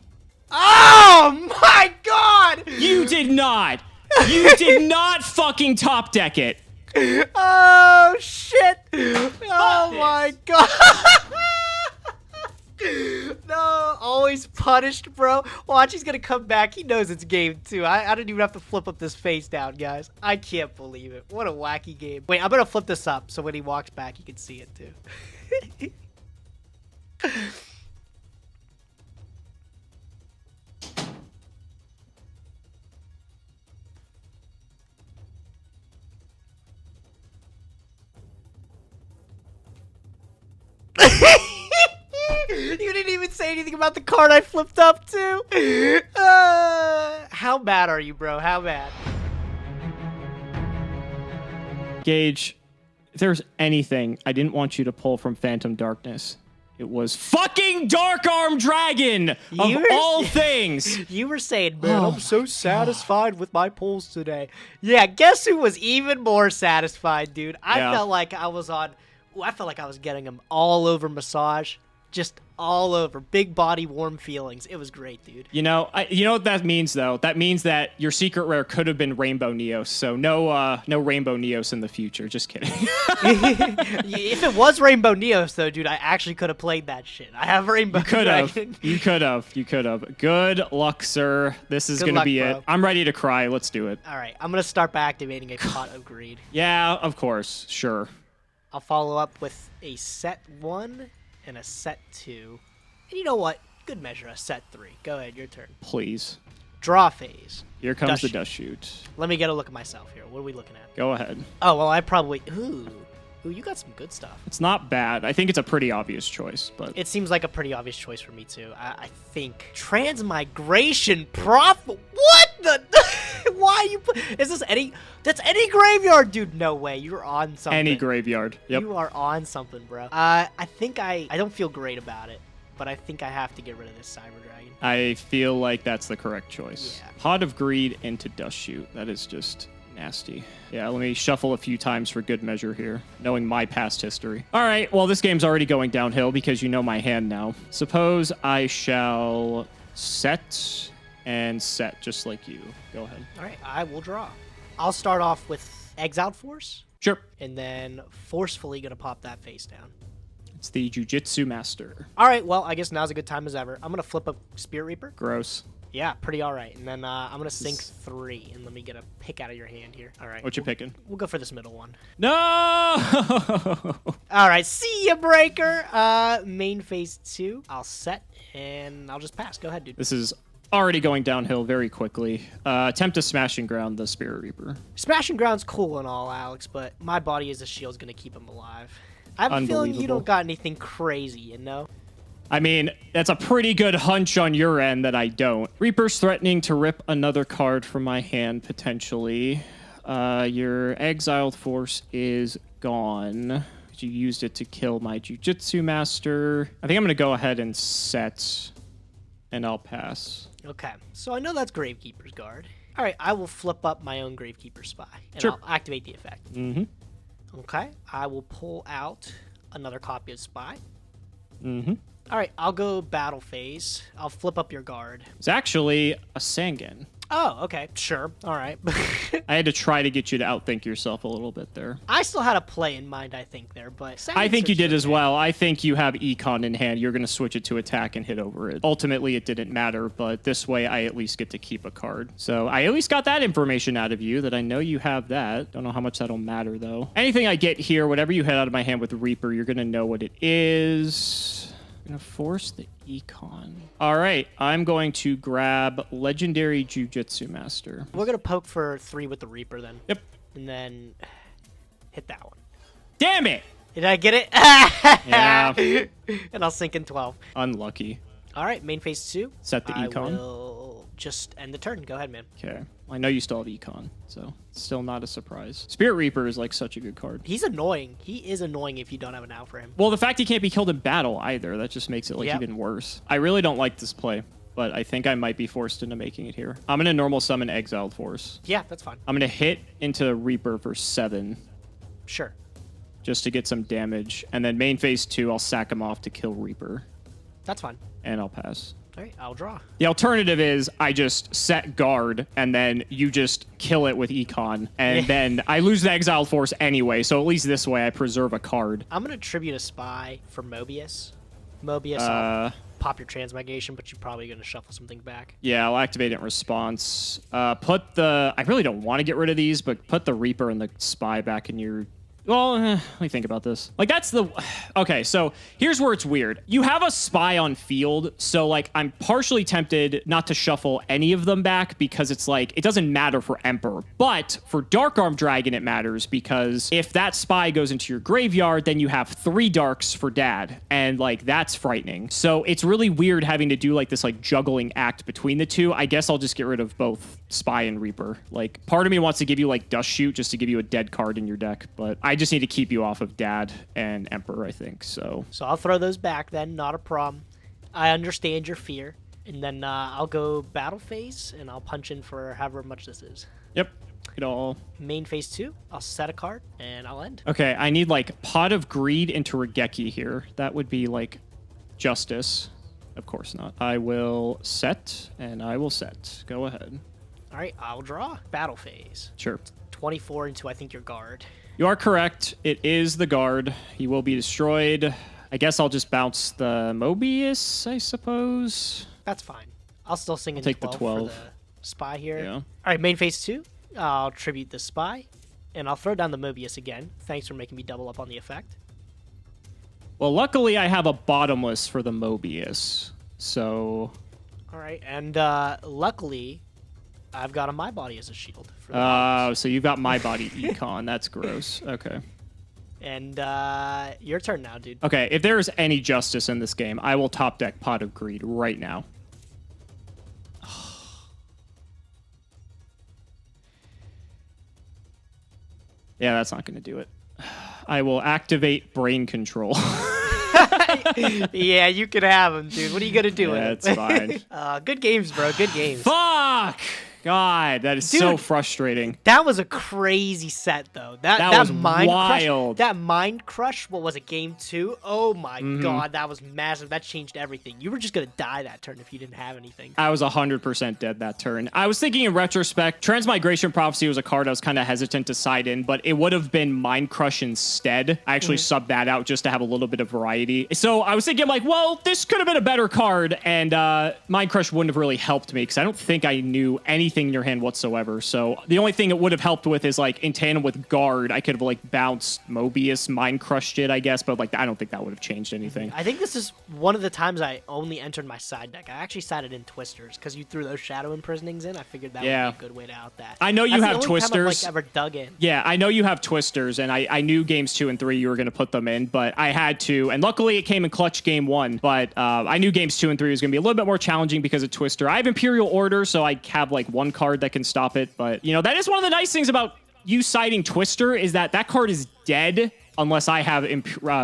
Oh, my God! You did not! You did not fucking top deck it! Oh, shit! Oh, my God! No, always punished, bro. Watch, he's gonna come back. He knows it's game 2. I don't even have to flip up this face down, guys. I can't believe it. What a wacky game. Wait, I'm gonna flip this up so when he walks back, you can see it too. You didn't even say anything about the card I flipped up to. How bad are you, bro? How bad? Gage, if there's anything I didn't want you to pull from Phantom Darkness, it was fucking Dark Arm Dragon of all things. You were saying, man, I'm so satisfied with my pulls today. Yeah, guess who was even more satisfied, dude? I felt like I was on Ooh, I felt like I was getting him all over massage. Just all over. Big body, warm feelings. It was great, dude. You know what that means, though? That means that your secret rare could have been Rainbow Neos, so no Rainbow Neos in the future. Just kidding. If it was Rainbow Neos, though, dude, I actually could have played that shit. I have Rainbow Dragon. You could have. Good luck, sir. This is going to be it. I'm ready to cry. Let's do it. All right, I'm going to start by activating a Pot of Greed. Yeah, of course. Sure. I'll follow up with a set 1 and a set 2. And you know what? Good measure, a set 3. Go ahead, your turn. Please. Draw phase. Here comes the dust chute. Let me get a look at myself here. What are we looking at? Go ahead. Oh, well, I probably... Ooh, you got some good stuff. It's not bad. I think it's a pretty obvious choice, but... It seems like a pretty obvious choice for me, too. I think. Transmigration Prof... What the... Why you... Is this any... That's any graveyard, dude. No way. You're on something. Any graveyard. Yep. You are on something, bro. I think I don't feel great about it, but I think I have to get rid of this Cyber Dragon. I feel like that's the correct choice. Yeah. Pot of Greed into Dust Chute. That is just nasty. Yeah, let me shuffle a few times for good measure here, knowing my past history. All right, well, this game's already going downhill because you know my hand now. Suppose I shall set and set, just like you. Go ahead. All right, I will draw. I'll start off with Exiled Force. Sure. And then forcefully going to pop that face down. It's the Jujitsu Master. All right, well, I guess now's a good time as ever. I'm going to flip a Spirit Reaper. Gross. Yeah, pretty all right. And then I'm going to sink 3, and let me get a pick out of your hand here. All right. What you picking? We'll go for this middle one. No! All right, see ya, Breaker. Main phase 2. I'll set, and I'll just pass. Go ahead, dude. This is already going downhill very quickly. Attempt to smash and ground the Spirit Reaper. Smash and ground's cool and all, Alex, but my body as a shield's going to keep him alive. I have a feeling you don't got anything crazy, you know? I mean, that's a pretty good hunch on your end that I don't. Reaper's threatening to rip another card from my hand, potentially. Your Exiled Force is gone. You used it to kill my Jujitsu Master. I think I'm going to go ahead and set, and I'll pass. Okay, so I know that's Gravekeeper's Guard. All right, I will flip up my own Gravekeeper Spy, and Sure. I'll activate the effect. Mm-hmm. Okay, I will pull out another copy of Spy. Mm-hmm. All right, I'll go Battle Phase. I'll flip up your guard. It's actually a Sangan. Oh, okay, sure, all right. I had to try to get you to outthink yourself a little bit there. I still had a play in mind, I think, there, but... I think you did as well. I think you have Econ in hand. You're going to switch it to attack and hit over it. Ultimately, it didn't matter, but this way I at least get to keep a card. So I at least got that information out of you, that I know you have that. Don't know how much that'll matter, though. Anything I get here, whatever you hit out of my hand with Reaper, you're going to know what it is. I'm going to force the Econ. All right, I'm going to grab Legendary Jujitsu Master. We're going to poke for 3 with the Reaper, then. Yep. And then hit that one. Damn it! Did I get it? Yeah. And I'll sink in 12. Unlucky. All right, main phase 2. Set the Econ. I will just end the turn. Go ahead, man. Okay. Well, I know you still have Econ, so it's still not a surprise. Spirit Reaper is like such a good card. He's annoying. He is annoying if you don't have an out for him. Well, the fact he can't be killed in battle either, that just makes it like even worse. I really don't like this play, but I think I might be forced into making it here. I'm going to normal summon Exiled Force. Yeah, that's fine. I'm going to hit into Reaper for 7. Sure. Just to get some damage. And then main phase 2, I'll sack him off to kill Reaper. That's fine. And I'll pass. All right, I'll draw. The alternative is I just set guard, and then you just kill it with Econ, and then I lose the Exiled Force anyway, so at least this way I preserve a card. I'm going to tribute a Spy for Mobius. Mobius, I'll pop your Transmigration, but you're probably going to shuffle something back. Yeah, I'll activate it in response. Put the... I really don't want to get rid of these, but put the Reaper and the Spy back in your... Well, let me think about this. Like, that's the... Okay, so here's where it's weird. You have a Spy on field, so, like, I'm partially tempted not to shuffle any of them back because it's like, it doesn't matter for Emperor. But for Dark Arm Dragon, it matters because if that Spy goes into your graveyard, then you have 3 Darks for Dad, and, like, that's frightening. So it's really weird having to do, like, this, like, juggling act between the two. I guess I'll just get rid of both Spy and Reaper. Like, part of me wants to give you, like, Dust Chute just to give you a dead card in your deck, but I just need to keep you off of Dad and Emperor, I think, so. So I'll throw those back then, not a problem. I understand your fear. And then I'll go battle phase, and I'll punch in for however much this is. Yep. at all. Main phase 2, I'll set a card, and I'll end. Okay, I need like Pot of Greed into Regeki here. That would be like justice. Of course not. I will set, and I will set. Go ahead. All right, I'll draw. Battle phase. Sure. 24 into, I think, your guard. You are correct. It is the guard. He will be destroyed. I guess I'll just bounce the Mobius, I suppose. That's fine. I'll still sing in take the 12 12. for the spy here. Yeah. All right, main phase 2. I'll tribute the spy, and I'll throw down the Mobius again. Thanks for making me double up on the effect. Well, luckily I have a bottomless for the Mobius, so... All right, and luckily I've got a My Body as a shield. For the so you've got My Body Econ. That's gross. Okay. And your turn now, dude. Okay, if there is any justice in this game, I will top deck Pot of Greed right now. Yeah, that's not going to do it. I will activate Brain Control. Yeah, you can have him, dude. What are you going to do with it? That's fine. Good games, bro. Good games. Fuck! God, that is so frustrating. That was a crazy set, though. That was mind wild. Crush, that Mind Crush, what was it, game 2? Oh, my God. That was massive. That changed everything. You were just going to die that turn if you didn't have anything. I was 100% dead that turn. I was thinking in retrospect, Transmigration Prophecy was a card I was kind of hesitant to side in, but it would have been Mind Crush instead. I actually subbed that out just to have a little bit of variety. So I was thinking, like, well, this could have been a better card, and Mind Crush wouldn't have really helped me because I don't think I knew anything in your hand whatsoever. So the only thing it would have helped with is like in tandem with guard, I could have like bounced Mobius, Mind Crushed it, I guess, but like I don't think that would have changed anything. I think this is one of the times I only entered my side deck. I actually sided in Twisters because you threw those Shadow Imprisonings in. I figured that would be a good way to out that. I know you have That's the only Twisters. time I've, like, ever dug in. Yeah, I know you have Twisters, and I knew games 2 and 3 you were going to put them in, but I had to, and luckily it came in clutch game 1, but I knew games 2 and 3 was going to be a little bit more challenging because of Twister. I have Imperial Order, so I have like one card that can stop it, but you know, that is one of the nice things about you siding Twister is that that card is dead unless I have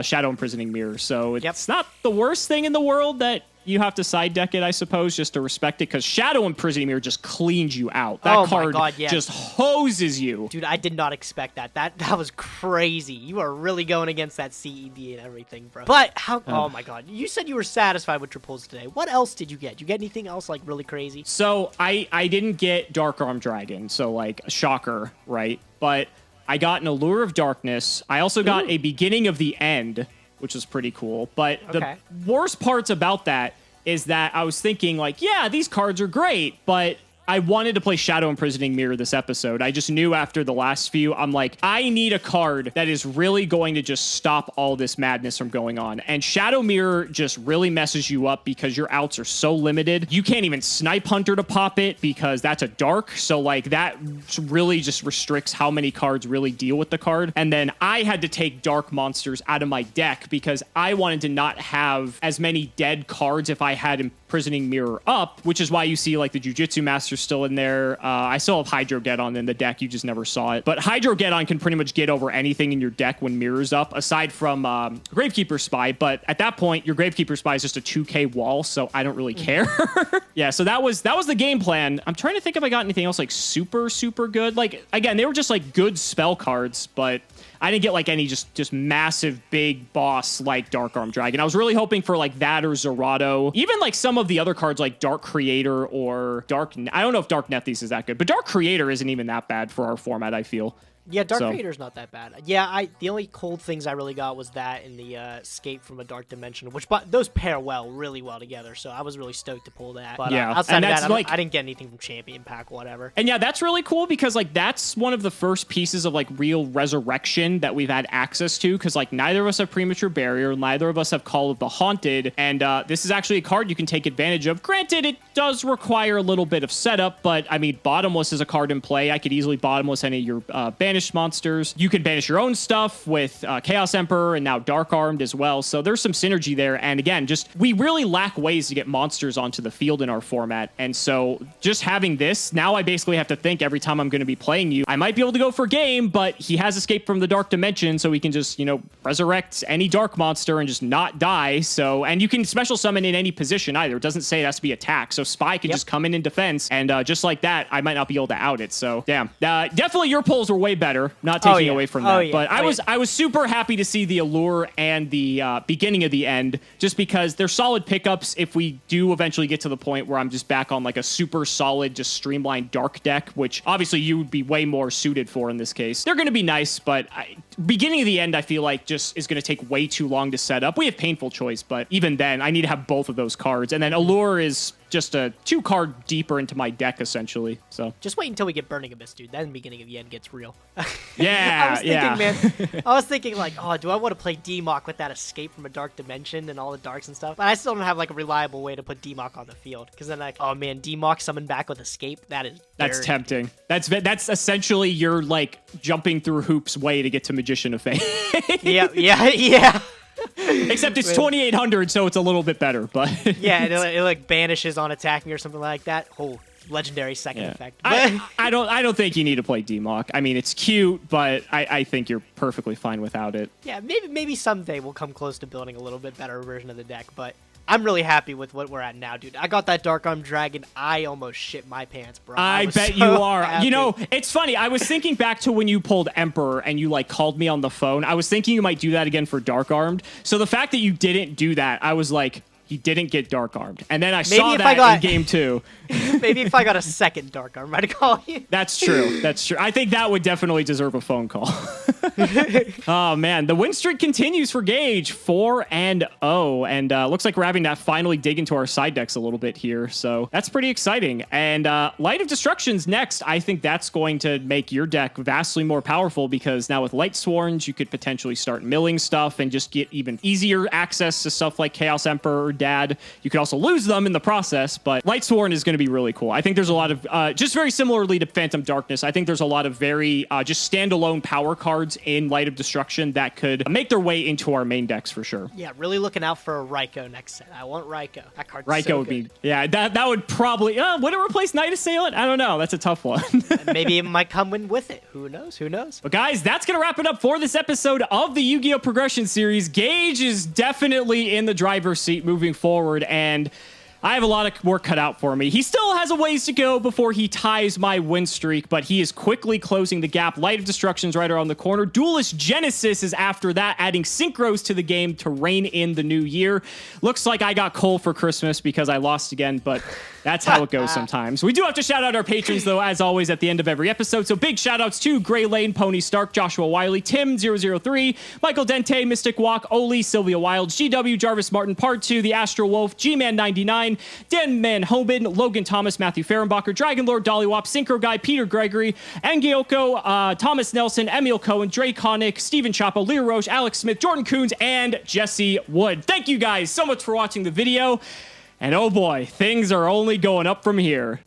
Shadow Imprisoning Mirror, so it's not the worst thing in the world that you have to side deck it, I suppose, just to respect it, because Shadow Imprisoning Mirror just cleans you out. That card just hoses you. Dude, I did not expect that. That was crazy. You are really going against that CED and everything, bro. But how... Oh, my God. You said you were satisfied with your pulls today. What else did you get? Did you get anything else, like, really crazy? So, I didn't get Dark Arm Dragon, so, like, a shocker, right? But I got an Allure of Darkness. I also got a Beginning of the End, which was pretty cool. But the worst parts about that is that I was thinking, like, yeah, these cards are great, but I wanted to play Shadow Imprisoning Mirror this episode. I just knew after the last few, I'm like, I need a card that is really going to just stop all this madness from going on. And Shadow Mirror just really messes you up because your outs are so limited. You can't even Snipe Hunter to pop it because that's a dark. So like that really just restricts how many cards really deal with the card. And then I had to take dark monsters out of my deck because I wanted to not have as many dead cards if I had Imprisoning Mirror up, which is why you see like the Jujutsu Master still in there. I still have Hydrogeddon in the deck. You just never saw it. But Hydrogeddon can pretty much get over anything in your deck when Mirror's up, aside from Gravekeeper Spy. But at that point, your Gravekeeper Spy is just a 2k wall, so I don't really care. Yeah, so that was the game plan. I'm trying to think if I got anything else like super good. Like, again, they were just like good spell cards, but I didn't get like any just massive big boss like Dark Arm Dragon. I was really hoping for like that or Zerato. Even like some of the other cards like Dark Creator or Dark... I don't know if Dark Nephthys is that good, but Dark Creator isn't even that bad for our format, I feel. Yeah, Dark Creator's not that bad. Yeah, the only cold things I really got was that and the Escape from a Dark Dimension, which those pair really well together, so I was really stoked to pull that. But yeah, outside of that, I didn't get anything from Champion Pack, whatever. And yeah, that's really cool because like that's one of the first pieces of like real resurrection that we've had access to, because like neither of us have Premature Barrier, neither of us have Call of the Haunted, and this is actually a card you can take advantage of. Granted, it does require a little bit of setup, but I mean, Bottomless is a card in play. I could easily Bottomless any of your banish banished monsters. You can banish your own stuff with Chaos Emperor and now Dark Armed as well. So there's some synergy there. And again, just we really lack ways to get monsters onto the field in our format. And so just having this, now I basically have to think every time I'm going to be playing you, I might be able to go for game, but he has escaped from the Dark Dimension, so we can just, you know, resurrect any dark monster and just not die. So, and you can special summon in any position either. It doesn't say it has to be attack. So Spy can just come in defense, and just like that, I might not be able to out it. So damn, definitely your polls were way better. Not taking away from that, but I was super happy to see the Allure and the beginning of the end, just because they're solid pickups. If we do eventually get to the point where I'm just back on like a super solid, just streamlined dark deck, which obviously you would be way more suited for in this case, they're going to be nice. But beginning of the end, I feel like just is going to take way too long to set up. We have Painful Choice, but even then, I need to have both of those cards, and then Allure is just a 2-card deeper into my deck, essentially. So just wait until we get Burning Abyss, dude. Then beginning of the end gets real. Yeah, I was thinking, like, oh, do I want to play D-Mock with that escape from a dark dimension and all the darks and stuff? But I still don't have, like, a reliable way to put D-Mock on the field. Because then, like, oh, man, D-Mock summoned back with escape? That's tempting. That's essentially your, like, jumping through hoops way to get to Magician of Fate. Yeah. Except it's 2,800, so it's a little bit better. But yeah, it like banishes on attacking or something like that. Oh, legendary second effect. I don't think you need to play D-Mock. I mean, it's cute, but I think you're perfectly fine without it. Yeah, maybe someday we'll come close to building a little bit better version of the deck, but I'm really happy with what we're at now, dude. I got that Dark Arm Dragon. I almost shit my pants, bro. I bet you are. Happy. You know, it's funny. I was thinking back to when you pulled Emperor and you, like, called me on the phone. I was thinking you might do that again for Dark Armed. So the fact that you didn't do that, I was like, he didn't get Dark Armed. And then I saw that in game 2. Maybe if I got a second Dark Arm, I'd call you. That's true. That's true. I think that would definitely deserve a phone call. Oh, man. The win streak continues for Gage, 4-0. And looks like we're having to finally dig into our side decks a little bit here. So that's pretty exciting. And Light of Destruction's next. I think that's going to make your deck vastly more powerful, because now with Light Sworns, you could potentially start milling stuff and just get even easier access to stuff like Chaos Emperor or Dad. You could also lose them in the process, but Light Sworn is going to be really cool. I think there's a lot of, just very similarly to Phantom Darkness, I think there's a lot of very just standalone power cards in Light of Destruction that could make their way into our main decks for sure. Yeah, really looking out for a Raikou next set. I want Raikou. That card's Raikou so would good. be, yeah, that would probably, would it replace Night Assailant? I don't know. That's a tough one. Maybe it might come in with it. Who knows? Who knows? But guys, that's going to wrap it up for this episode of the Yu-Gi-Oh! Progression Series. Gage is definitely in the driver's seat moving forward, and I have a lot of work cut out for me. He still has a ways to go before he ties my win streak, but he is quickly closing the gap. Light of Destruction's right around the corner. Duelist Genesis is after that, adding synchros to the game to rein in the new year. Looks like I got coal for Christmas because I lost again, but that's how it goes sometimes. We do have to shout out our patrons, though, as always, at the end of every episode. So big shout outs to Gray Lane, Pony Stark, Joshua Wiley, Tim003, Michael Dente, Mystic Walk, Oli, Sylvia Wild, GW, Jarvis Martin, Part 2, The Astro Wolf, G-Man99, Dan Man Hoban, Logan Thomas, Matthew Fehrenbacher, Dragon Lord, Dolly Wop, Synchro Guy, Peter Gregory, Angioko, Thomas Nelson, Emil Cohen, Dre Connick, Steven Chapo, Lear Roche, Alex Smith, Jordan Coons, and Jesse Wood. Thank you guys so much for watching the video. And oh boy, things are only going up from here.